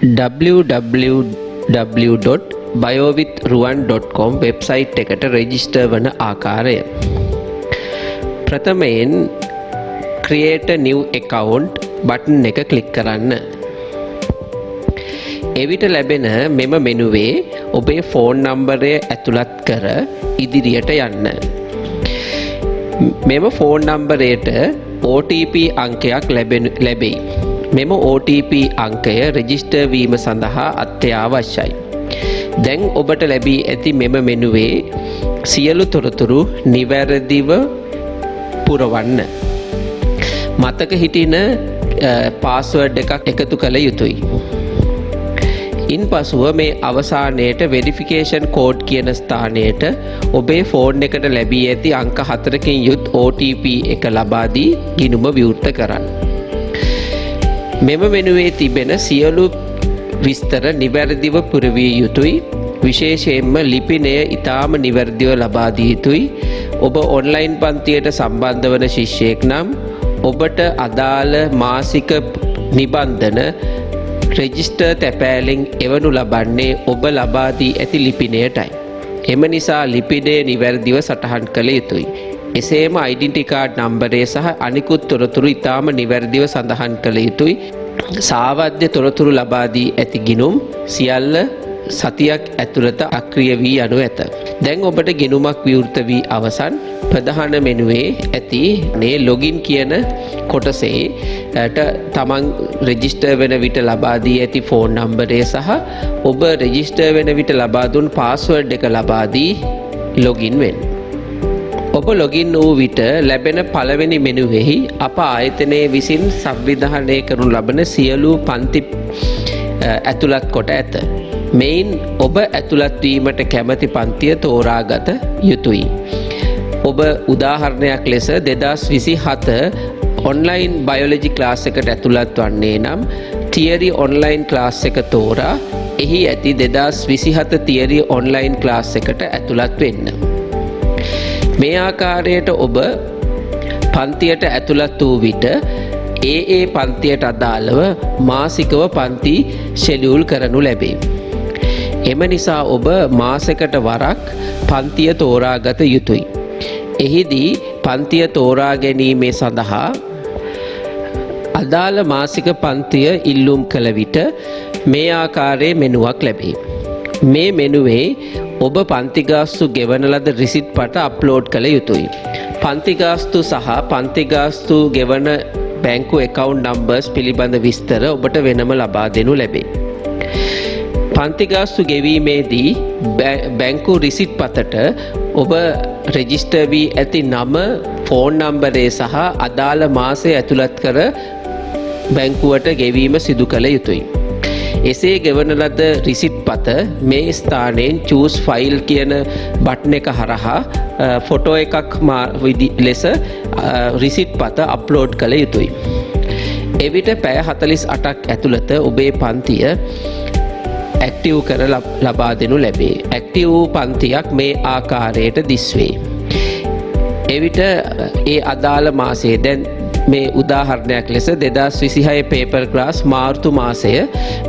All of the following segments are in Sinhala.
www.biowithruwan.com වෙබ්සයිට් එකට රෙජිස්ටර් වන ආකාරය. ප්‍රථමයෙන් create a new account button එක ක්ලික් කරන්න. එවිට ලැබෙන මෙම මෙනුවේ ඔබේ ෆෝන් නම්බරය ඇතුළත් කර ඉදිරියට යන්න. මෙම ෆෝන් නම්බරයට OTP අංකයක් ලැබෙයි. මෙම OTP අංකය රෙජිස්ටර් වීම සඳහා අත්‍යවශ්‍යයි. දැන් ඔබට ලැබී ඇති මෙම මෙනුවේ සියලු තොරතුරු නිවැරදිව පුරවන්න. මතක හිටින පාස්වර්ඩ් එකක් එකතු කළ යුතුයි. ඉන්පසුව මේ අවසානයේට වෙරිෆිකේෂන් කෝඩ් කියන ස්ථානයට ඔබේ ෆෝන් එකට ලැබී ඇති අංක 4කින් යුත් OTP එක ලබා දී ගිණුම විවෘත කරන්න. මෙම මෙනුවේ තිබෙන සියලු විස්තර නිවැරදිව පුරවිය යුතුයි. විශේෂයෙන්ම ලිපිනය ඉතාම නිවැරදිව ලබා දිය යුතුයි. ඔබ ඔන්ලයින් පන්තියට සම්බන්ධ වන ශිෂ්‍යයෙක් නම් ඔබට අදාළ මාසික නිබන්ධන රෙජිස්ටර් තැපෑලෙන් එවනු ලබන්නේ ඔබ ලබා දී ඇති ලිපිනයටයි. එම නිසා ලිපිනය නිවැරදිව සටහන් කළ යුතුයි. එසේම ඩෙන්ටිටි කාඩ් නම්බරය සහ අනිකුත් තොරතුරු ඉතාම නිවැරදිව සඳහන් කළ යුතුයි. සාවද්‍ය තොරතුරු ලබා දී ඇති ගිණුම් සියල්ල සතියක් ඇතුළත අක්‍රිය වී යනු ඇත. දැන් ඔබට ගිණුමක් විවෘත වී අවසන්. ප්‍රධාන මෙනුවේ ඇති මේ ලොගින් කියන කොටසේ තමන් රෙජිස්ටර් වෙන විට ලබා දී ඇති ෆෝන් නම්බරය සහ ඔබ රෙජිස්ටර් වෙන විට ලබා දුන් පාස්වර්ඩ් එක ලබා දී ලොගින් වෙන්න. ඔබ ලොගින් වූ විට ලැබෙන පළවෙනි මෙනුවෙහි අප ආයතනයේ විසින් සංවිධානය කරනු ලබන සියලු පන්ති ඇතුළත් කොට ඇත. මෙයින් ඔබ ඇතුළත් වීමට කැමති පන්තිය තෝරාගත යුතුයි. ඔබ උදාහරණයක් ලෙස 2027 ඔන්ලයින් බයොලොජි ක්ලාස් එකට ඇතුළත් වන්නේ නම් තියරි ඔන්ලයින් ක්ලාස් එක තෝරා එහි ඇති 2027 තියරි ඔන්ලයින් ක්ලාස් එකට ඇතුළත් වෙන්න. මේ ආකාරයට ඔබ පන්තියට ඇතුළත් වූ විට ඒ පන්තියට අදාළව මාසිකව පන්ති ෂෙඩියුල් කරනු ලැබේ. එම නිසා ඔබ මාසයකට වරක් පන්තිය තෝරාගත යුතුයි. එහිදී පන්තිය තෝරා ගැනීමේ සඳහා අදාළ මාසික පන්තිය ඉල්ලුම් කළ විට මේ ආකාරයේ මෙනුවක් ලැබේ. මේ මෙනුවේ ඔබ පන්ති ගාස්තු ගෙවන ලද රිසිට් පට අප්ලෝඩ් කළ යුතුයි. පන්ති ගාස්තු සහ පන්ති ගාස්තු ගෙවන බැංකු account numbers පිළිබඳ විස්තර ඔබට වෙනම ලබා දෙනු ලැබේ. පන්ති ගාස්තු ගෙවීමේදී බැංකු රිසිට් පතට ඔබ රෙජිස්ටර් වී ඇති නම, ෆෝන් නම්බරය සහ අදාළ මාසය ඇතුළත් කර බැංකුවට ගෙවීම සිදු කළ යුතුයි. එසේ ගෙවන ලද රිසිට් පත මේ ස්ථානයෙන් choose file කියන බටන් එක හරහා ෆොටෝ එකක් ලෙස රිසිට් පත අප්ලෝඩ් කළ යුතුයි. එවිට පැය 48ක් ඇතුළත ඔබේ පන්තිය ඇක්ටිව් කර ලබා දෙනු ලැබේ. ඇක්ටිව් වූ පන්තියක් මේ ආකාරයට දිස්වේ. එවිට ඒ අදාළ මාසයේ දැන් මේ උදාහරණයක් ලෙස 2026 පේපර් ක්ලාස් මාර්තු මාසය,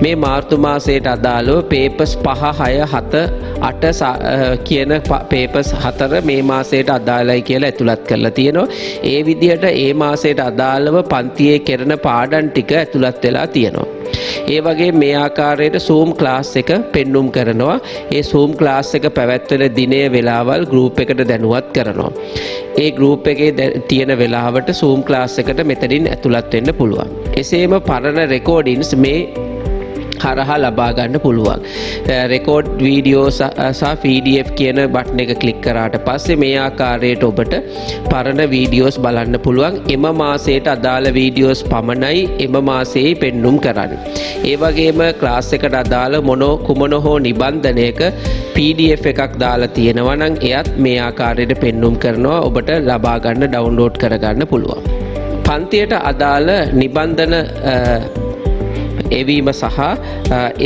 මේ මාර්තු මාසයට අදාළව පේපර්ස් 5, 6, 7, 8 කියන පේපර්ස් 4 මේ මාසයට අදාළයි කියලා ඇතුළත් කරලා තියෙනවා. ඒ විදිහට ඒ මාසයට අදාළව පන්තියේ කෙරෙන පාඩම් ටික ඇතුළත් වෙලා තියෙනවා. ඒ වගේ මේ ආකාරයට Zoom ක්ලාස් එක පෙන්눔 කරනවා. ඒ Zoom ක්ලාස් එක පැවැත්වෙන දිනය වේලාවල් ගෲප් එකට දැනුවත් කරනවා. ඒ ගෲප් එකේ තියෙන වෙලාවට Zoom ක්ලාස් එකට මෙතනින් ඇතුළත් වෙන්න පුළුවන්. එසේම පරණ රෙකෝඩින්ස් මේ හරහා ලබා ගන්න පුළුවන්. රෙකෝඩ් වීඩියෝ සහ PDF කියන බටන් එක ක්ලික් කරාට පස්සේ මේ ආකාරයට ඔබට පරණ වීඩියෝස් බලන්න පුළුවන්. එම මාසයට අදාළ වීඩියෝස් පමණයි එම මාසයේ පෙන්눔 කරන්නේ. ඒ වගේම ක්ලාස් එකට අදාළ කුමන හෝ නිබන්ධනයක PDF එකක් දාලා තියෙනවා නම් එයත් මේ ආකාරයට පෙන්눔 කරනවා. ඔබට ලබා ගන්න ඩවුන්ලෝඩ් කරගන්න පුළුවන්. පන්තියට අදාළ නිබන්ධන එවීම සහ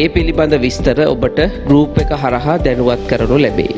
ඒ පිළිබඳ විස්තර ඔබට ගෲප් එක හරහා දැනුවත් කරනු ලැබේ.